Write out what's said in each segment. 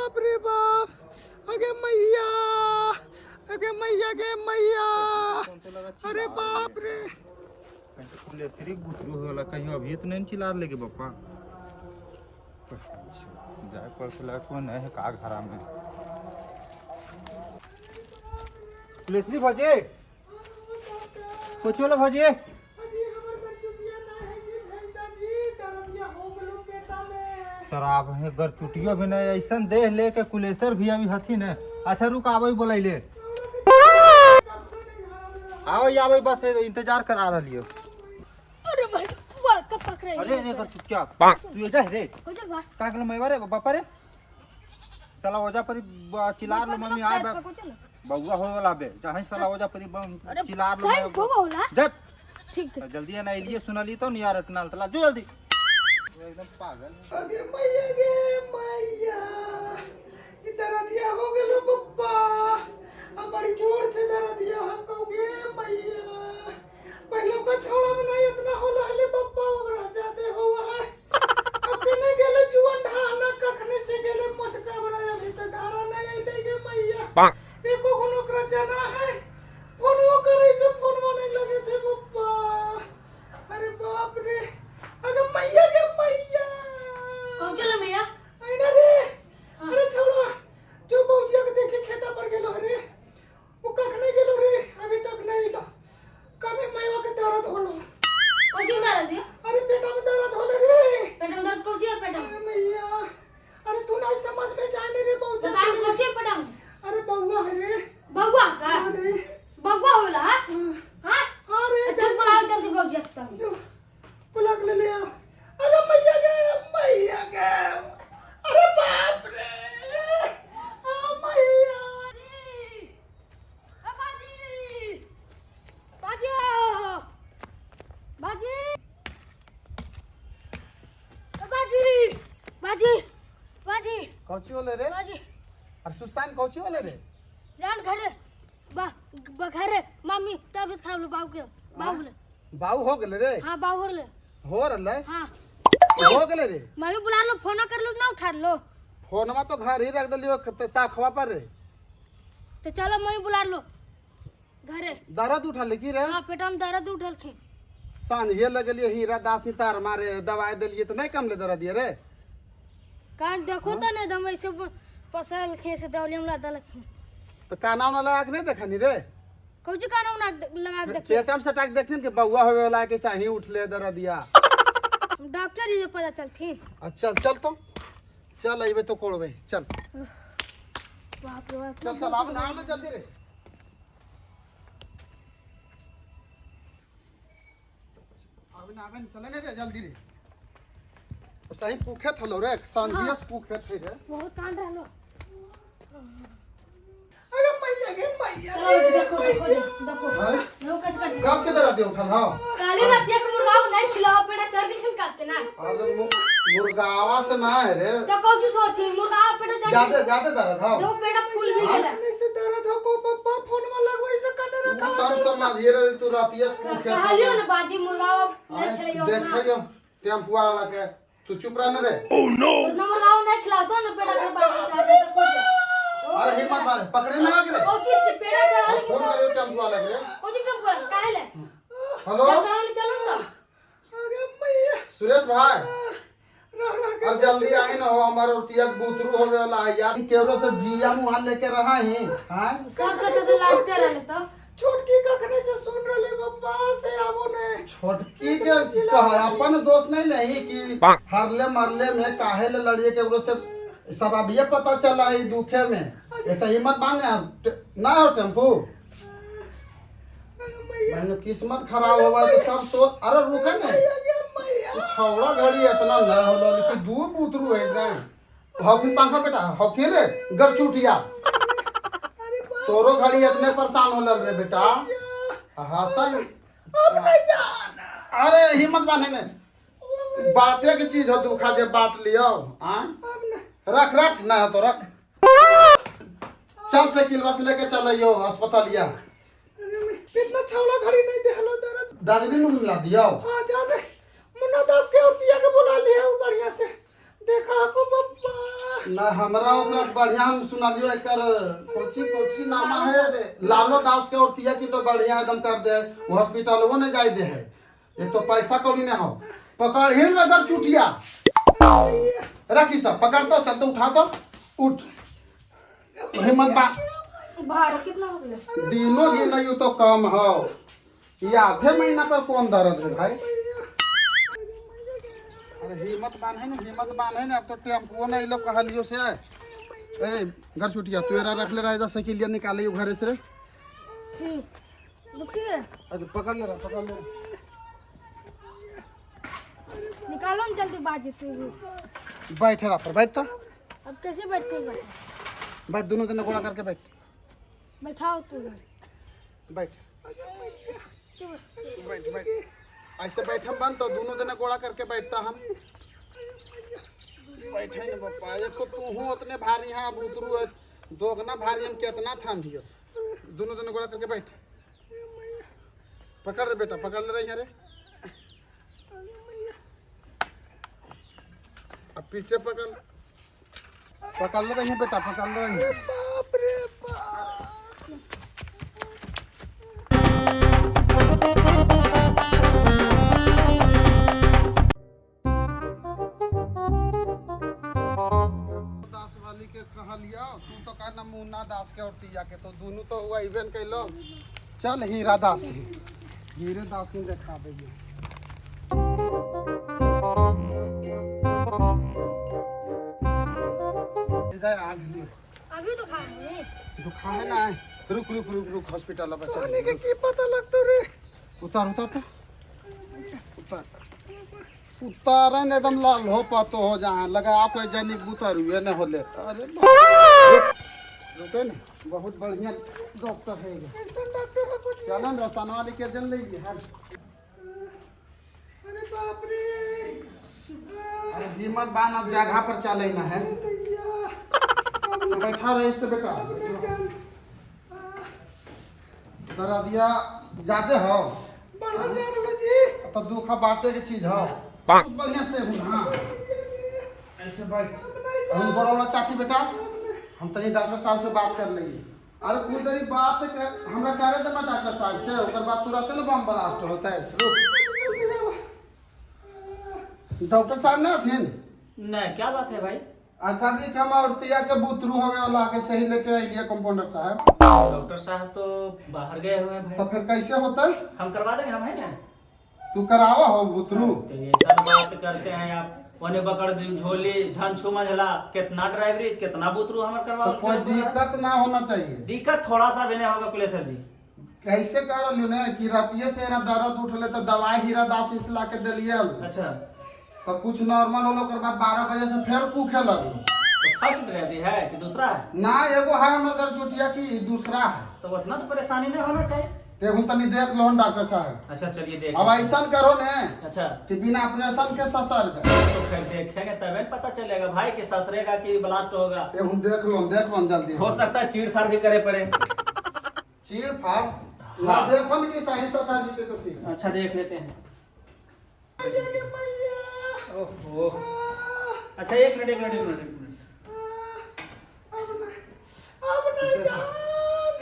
बाप रे बाप, अगे मैया, अगे मैया गे मैया, अरे बाप रे। पुलिसरी गुतरू होला कहीं अभी तो नहीं चिल्ला लेके बापा जाए पर कौन है का घरा में पुलिसरी भजे कुछ बोलो भजे तराब है गर चुटियो भी नहीं ऐसा देह लेके कुलेसर भी अभी हथिन है। अच्छा रुक आवे बोलैले आओ आवे बस इंतजार करा रहियो। अरे भाई बड़ का पकड़े अरे रे कर चुपचाप तू ये जा रे हो जा बा का कहलो मैं रे बापा रे साला ओजा परी चिल्ला लो मम्मी आए बउआ हो वाला बे चाहे साला ओजा परी चिल्ला लो साहब भोगा होला जब ठीक है जल्दी ना लिए सुनली तो नहीं यार इतना तला जो जल्दी एकदम पागल अगे मैया गे मैया, इधर दिया हो गेलो पप्पा, अब बड़ी जोर से दर्द दिया हमकोगे मैया। पहले का छोड़ा में नहीं इतना होला हले पप्पा ओकरा जाते हुआ है। अब कने गेले जुअन ढाना कखने से गेले मस्का बड़ा अभी तक धारा नहीं आइले गे मैया। एको कोनो ओकरा जाना है, फोन वो करे से फोन वो नहीं लगे थे पप्पा। अरे बाप रे, अगे मैया गे मैया। कौन चला मैया आइना रे, अरे छोड़ा जो बौजिया के देखे खेता पर गेलो रे, वो कखने गेलो रे अभी तक नहीं ला। कभी मैवा के दर्द होलो, कौन जी दर्द है अरे पेटा में दर्द होले रे। पेट में दर्द कौन जी है पेट में अरे मैया, अरे तू नहीं समझ में जाने रे बौजिया। बताओ कौन जी है पेट में अरे बउआ है रे। बगुआ का अरे बगुआ होला हां अरे अच्छा बुलाओ जल्दी बग जाता हूं जो बुला के ले आओ। अरे मैया गे मैया गे, अरे बाप रे, आ मैया। बाजी बाजी बाजी बाजी बाजी बाजी कौची होले रे बाजी और सुस्तान कौची होले रे जान घरे घरे मम्मी तबीयत खराब लो बाबू के बाबू ले बाऊ हो गेले रे हाँ बाबू ले हो रहले हाँ हो गेले रे मम्मी बुला लो फोन कर लो ना उठा लो फोनमा तो घर ही रख दलियो ताखवा पर रे तो चलो मम्मी बुला लो घरे दर्द उठा ले की रे हाँ पेटा में दर्द उठल थे सानिए लगलियो हीरा दासी तार मारे दवाई दिलिए तो नहीं कम ले दर्द ये रे कान देखो तो नहीं दम ऐसे पसल खे से दौलियम लादा लखी तो काना उना लगा के नहीं देखनी रे कौन जी काना उना लगा के देखिए पेटम से टाक देखथिन कि बउआ होवे वाला के चाही उठले दर्द दिया डॉक्टर जी पता चलती अच्छा चल तो चल अइबे तो कोड़बे चल बाप रे बाप चल चल अब नाम ले जल्दी रे अब नाम चले ने रे जल्दी रे सही पूखे थलो रे सांधियस पूखे थे रे बहुत कांड रहलो अरे मैया गे मैया। चलो देखो देखो देखो कस कर घास के दर्द उठल हां काली रतिया के मुर्गा नहीं खिलाओ पेटा चढ़ गई कस के ना अरे मुर्गावा से ना है रे तो कौन सी सोची मुर्गा पेटा चढ़ ज्यादा ज्यादा दर्द हां दो पेटा फूल भी गेला कखने से दर्द हो को पप्पा फोन में लगवई से कने रखा। तब समझ ये रे तू रातियस पूखे कहलियो ना बाजी मुर्गा नहीं खिलाओ ना देखियो टेम्पो वाला के तू चुप रह रे उतना मुर्गा नहीं खिलाओ तो ना पेटा के बाप चढ़ जाता कुछ अरे हिम्मत मार पकड़े ना आगे रे कौन सी पेटा चढ़ा ले फोन करियो टेम्पो वाला के कौन सी कम कर काहे ले हेलो डॉक्टर चलो तो अरे मैया, सुरेश भाई रह रह के और जल्दी आही ना हो हमार औरतिया बुतरू होवे वाला है यार केवरो से जिया मुहां लेके रहा है हां सब से लड़ते रहले तो छोटकी कखने से सुन रहे पप्पा से आवो ने। छोटकी के कह अपन दोस्त नहीं नहीं कि हरले मरले में काहे ले लड़िए केवरो से सब अब ये पता चला है दुखे में ऐसा हिम्मत मांगे ना हो टेम्पू मैंने किस्मत खराब हुआ तो सब तो अरे रुके ना छौड़ा घड़ी इतना न होला लेकिन दू बुतरू है एकदम हॉकी पंखा बेटा हॉकी रे गरचुटिया तोरो घड़ी इतने परेशान होला रे बेटा हसन अब नहीं जाना। अरे हिम्मत बांधे ने बाटे की चीज हो दुखा जे बांट लियो हां अब नहीं रख रख ना तो रख चल साइकिल बस लेके चलियो अस्पतालिया इतना छौला घड़ी नहीं देहलो दर्द डॉक्टरी में मिला दियो हाँ जाने मुन्ना दास के और दिया के बुला लिया वो बढ़िया से देखा को पप्पा ना हमरा ओकरा से बढ़िया हम सुनालियो एकर कोची कोची नामा है रे लालो दास के और तिया की तो बढ़िया एकदम कर दे हॉस्पिटल वो नहीं जाए दे है ये तो पैसा कौड़ी ना हो पकड़ ही रगर चुटिया रखी सब पकड़ तो चल तो उठा तो उठ हिम्मत बा भाड़ा कितना हो गया? दिनों ही नहीं तो कम हो ये आधे महीना पर कौन दर्द है भाई अरे हिम्मत बांध है ना अब तो टेम्पो नहीं लोग कहलियो से अरे घर छुटिया तेरा रख ले रहा साइकिल निकाले घर से रे ठीक रुकिए अच्छा पकड़ ले निकालो ना जल्दी बाजी तू बैठ रहा पर बैठ तो अब कैसे बैठते हो? बैठ दोनों दिन गोला करके बैठ बैठाओ तू बैठ बैठ बैठ ऐसे बैठे बन तो दोनों दिन गोला करके बैठता हम बैठे न पप्पा एक तो तू हूँ उतने भारी है अब उतरू दोगुना भारी हम कितना थाम भी दोनों दिन गोला करके बैठ पकड़ रे बेटा पकड़ ले रही है रे अब पीछे पकड़ ले रही है बेटा पकड़ ले रही है बाप रे बाप दास वाली के कहा लिया तू तो कहा ना मुन्ना दास के और तिया के तो दोनों तो हुआ इवेंट कैलो चल हीरा दास हीरे दास ने देखा देगी आग दी अभी तो खाएंगे दुखा है ना रुक रुक रुक रुक हॉस्पिटल अब चल पानी के की पता लगतो रे उतार उतार तो उतार उतारन एकदम लाल हो पातो हो जहाँ लगा आप जनिक उतार हुए न होले अरे रुके न बहुत बढ़िया डॉक्टर है चलो न रतन वाली के जन लीजिए अरे बाप रे अरे हिम्मत बान अब जगह पर चले ना है बैठा रहे से बेटा दरा दिया यादे हो बढ़ा जा रहा जी तो दुखा बांटे की चीज हो बहुत बढ़िया से हूँ हाँ ऐसे बैठ हम बड़ा बड़ा चाची बेटा हम तनी डॉक्टर साहब से बात कर लेंगे अरे कोई तरी बात हमरा कह रहे थे मैं डॉक्टर साहब से ओकर बात तुरंत ना बम ब्लास्ट होता है डॉक्टर साहब ना थे नहीं क्या बात है भाई अकाली कम और तिया के बुतरू होवे वाला के सही लेके आइए कंपाउंडर साहब डॉक्टर साहब तो बाहर गए हुए हैं तो भाई फिर कैसे होता है हम करवा देंगे हम है ना तू करावा हो बुतरू तो ये सब बात करते हैं आप ओने पकड़ दी झोली धन छू मंझला कितना ड्राइवरी कितना बुतरू हमार करवा तो कोई दिक्कत ना होना चाहिए दिक्कत थोड़ा सा भी नहीं होगा कुलेसर जी कैसे कर लियो कि रातिये से ना दर्द उठले तो दवाई हीरा दास इसला के दिलिए अच्छा तो कुछ नॉर्मल होलो कर बाद 12 बजे से फिर कूखे लगलो तो फर्स्ट ड्राइवरी है कि दूसरा है ना एगो है हमर घर चोटिया की दूसरा है तो उतना तो परेशानी नहीं होना चाहिए देखो तनी देख लो डॉक्टर साहब अच्छा चलिए देख अब ऐसा करो ने अच्छा कि बिना ऑपरेशन के ससर जाए तो फिर देखेंगे तब पता चलेगा भाई कि ससरेगा कि ब्लास्ट होगा देखो देख लो जल्दी हो सकता है चीड़ फाड़ भी करे पड़े चीड़ फाड़ ना हाँ। देखो कि सही ससर जीते तो ठीक है। अच्छा देख लेते हैं ओहो अच्छा एक मिनट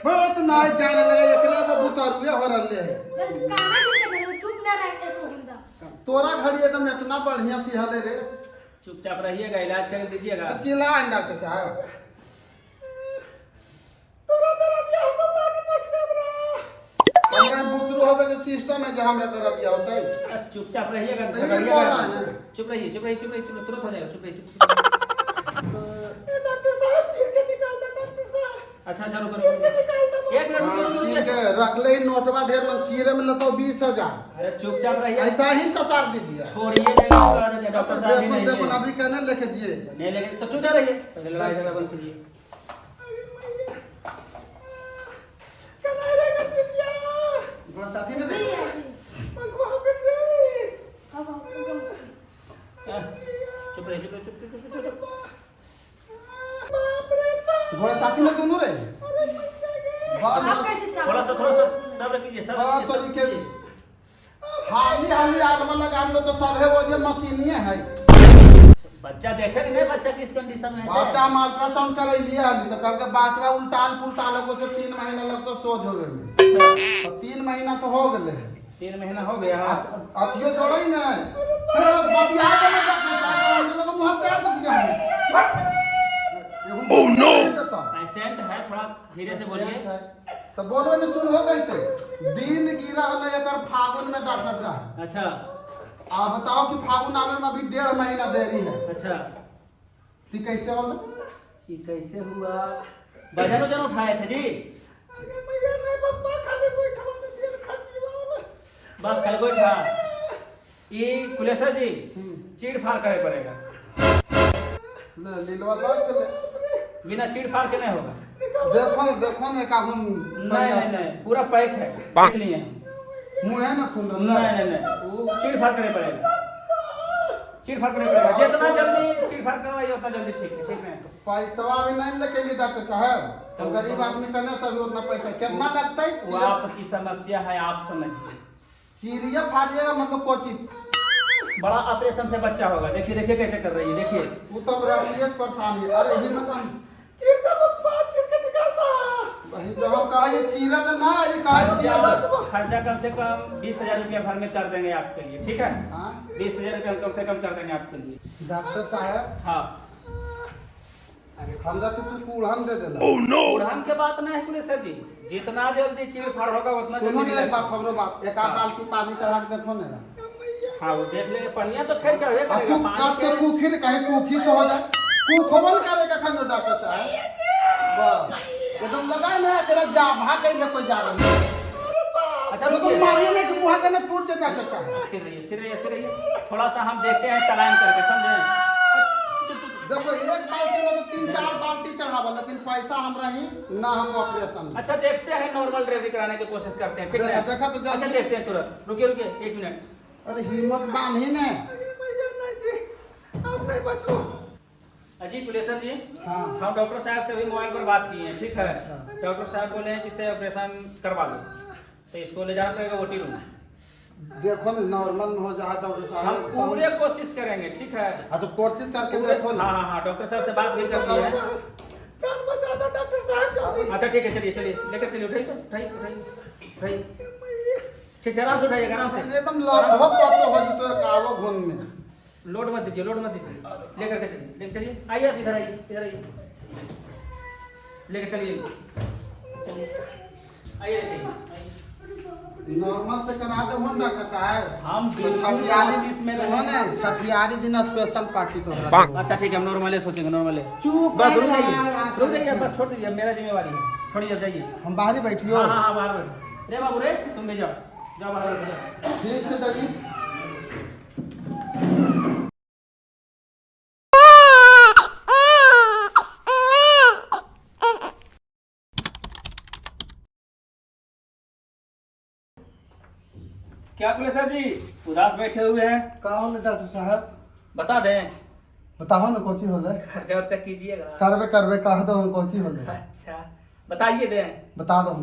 बहुत ना जाने लगे एकला को बुतारुए हो रहले है काना कितने करे चुप ना रहते तो हुंदा तोरा घड़ी एकदम इतना बढ़िया सिहले रे चुपचाप रहिएगा इलाज कर दीजिएगा चिल्ला डॉक्टर साहब तोरा दिया होगा पानी मस कबरा हमरा बुतरू होवे के सिस्टम है जो हमरा तरफ दिया होता है चुपचाप रहिएगा तो ये झगड़िएगा बोला है ना। चुप रहिए तुरंत हो जाएगा चुप रहिए ये डॉक्टर साहब तीर के निकाल दे डॉक्टर साहब अच्छा रुको एक मिनट चीर के रख ले नोटवा ढेर मन चीरे में लतो 20,000 अरे चुपचाप रहिए ऐसा ही ससार दीजिए छोड़िए नहीं डॉक्टर साहब भी नहीं देखो है। अभी कहने लेके दिए नहीं लेकिन तो चुपचाप रहिए पहले लड़ाई झगड़ा बंद कीजिए कनारे का पिटिया बड़ा साथी ने नहीं है मंगवा के रे अब चुप रहिए चुप बाप रे बाप घोड़ा साथी ने दोनों रे बस आप कैसे थोड़ा चाहो सा सब रखिए सब हाँ, रखिए, सब तरीके- रखिए। हाली हाली आग में लगा लो तो सब है वो जो मशीनिए है बच्चा देखे कि नहीं बच्चा किस कंडीशन में है बच्चा हम अल्ट्रासाउंड करे लिए हली तो करके बाचवा उल्टाल पुल्टाल को से 3 महीना लग तो सोच हो गए तो 3 महीना तो हो गए 3 महीना हो गया। अथियो जोड़े ही ना बतिया के मैं डॉक्टर साहब को लोग मुंह पे दे दिया ओह नो पेशेंट है, थोड़ा धीरे से बोलिए। तो बोलवे ने सुन हो कैसे दिन गिरा वाला एकर फागुन में डॉक्टर साहब। अच्छा आप बताओ कि फागुन आवे में अभी 1.5 महीना देरी है। अच्छा ती कैसे वाला ये कैसे हुआ? वजन वजन उठाए थे जी? अरे मैया नहीं पप्पा खाली कोई ठमन में तेल खाती वाला बस कल कोई था ये कुलेश्वर जी चीड़ फाड़ करे पड़ेगा। ले लीलवा बात कर ले बिना चीड़ फाड़ के नहीं होगा। देखो ने का हम नहीं पूरा पैक है, देख लिए हम। मुंह है ना खून नहीं वो चीड़ फाड़ करे पड़ेगा, चीड़ फाड़ करे पड़ेगा। जितना जल्दी चीड़ फाड़ करवाइए उतना जल्दी ठीक है। ठीक है पैसा अभी नहीं लेके लिए डॉक्टर साहब तो गरीब आदमी करने सभी उतना पैसा कितना लगता है वो आपकी समस्या है, आप समझिए। चीरिया फाड़िएगा मतलब कोची बड़ा ऑपरेशन से बच्चा होगा। देखिए देखिए कैसे कर रही है, देखिए। वो तो रहती परेशान है। अरे ही मसान चिरता पप्पा चिरके निकालता वही जो हम कहा ये चीरा ना ये कहा चीरा खर्चा कम से कम 20,000 रुपया भर में कर देंगे आपके लिए, ठीक है? हाँ 20,000 रुपया कम से कम कर देंगे आपके लिए। डॉक्टर साहब हाँ हमरा तो तू कूड़न दे देला उड़ान के बात नहीं है कुलेश्वर जी, जितना जल्दी चीड़ फाड़ होगा उतना सुनो जल्दी ने एक बात हमरो बात एक आध बाल्टी पानी चढ़ा के देखो ने हाँ वो देख लेंगे। पनिया तो फिर चढ़े अब करेगा तू पानी कस के से। कुखी ने कहीं कुखी से हो जाए कुखबल करेगा खंजो डॉक्टर साहब बस एकदम लगा ना तेरा जा भाग गई कोई जा रहा अच्छा तो रुकिए, मारिए नहीं कि मुंह के ना टूट जाए डॉक्टर साहब स्थिर रहिए स्थिर रहिए स्थिर रहिए। थोड़ा सा हम देखते हैं सलाइन करके, समझे? देखो एक बाल्टी में तो 3-4 बाल्टी चढ़ावा लेकिन पैसा हमरा ही ना हम ऑपरेशन अच्छा देखते हैं, नॉर्मल डिलीवरी कराने की कोशिश करते हैं, ठीक है? देखा तो अच्छा देखते हैं तुरंत। रुकिए रुकिए 1 मिनट। अरे हिम्मत बांध ही ने अरे मैया नहीं जी आप नहीं बचो जी कुलेश्वर जी हाँ हम डॉक्टर साहब से भी मोबाइल पर बात किए हैं, ठीक है? डॉक्टर साहब बोले हैं कि इसे ऑपरेशन करवा लो, तो इसको ले जाना पड़ेगा ओटी रूम। देखो ना नॉर्मल में हो जाए डॉक्टर हम साहब पूरे कोशिश करेंगे, ठीक है? अच्छा कोशिश करके देखो ना हाँ डॉक्टर साहब से बात भी कर दी है। जान बचा दो डॉक्टर साहब जल्दी अच्छा ठीक है, चलिए चलिए लेकर चलिए। उठाइए तो उठाइए उठाइए ठीक से, आराम से उठाइए, आराम से। एकदम लगभग पतो हो जी तो कावो घूम में लोड मत दीजिए, लोड मत दीजिए। लेकर के चलिए, लेकर चलिए। आइए आप इधर आइए, इधर आइए, लेकर चलिए आइए लेके नॉर्मल से करा दो हम डॉक्टर साहब हम छठियारी कोशिश में सुनो रहेंगे। ना छठियारी दिन स्पेशल पार्टी तो अच्छा ठीक है, हम नॉर्मले सोचेंगे, नॉर्मले। चुप बस रुक रह जाइए, जा, रुक जाइए, बस छोड़ दीजिए, मेरा जिम्मेवारी है। छोड़िए, जाइए। हम बाहर ही बैठियो हाँ बाहर बैठो। रे बाबू रे, तुम भी जाओ, जाओ बाहर बैठो। ठीक से दगी क्या कुलेश्वर जी उदास बैठे हुए हैं? का हो डॉक्टर साहब बता दें, बताओ ना कोची होले खर्चा वर्चा कीजिएगा। करवे कह दो हम कोची होले अच्छा बताइए दें। बता दो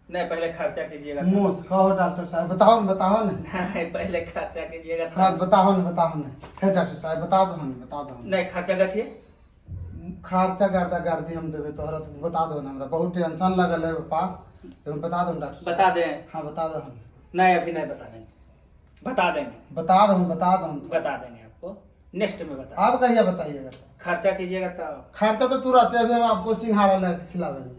नहीं पहले खर्चा कीजिएगा। मोस कहो डॉक्टर साहब बताओ ना नहीं पहले खर्चा कीजिएगा। हाँ बताओ ना हे डॉक्टर साहब बता दो नहीं खर्चा गछिए। खर्चा गर्दी हम देवे तोहरा तो बता दो ना हमरा बहुत टेंशन लगल है पापा तुम बता दो डॉक्टर साहब। बता दें? हाँ बता दो हम नहीं अभी नहीं बताएंगे, बता देंगे, बता दो बता देंगे आपको नेक्स्ट में बता। आप कहिए बताइएगा खर्चा कीजिएगा तो खर्चा तो तुरंत अभी हम आपको सिंघाड़ा खिलावेंगे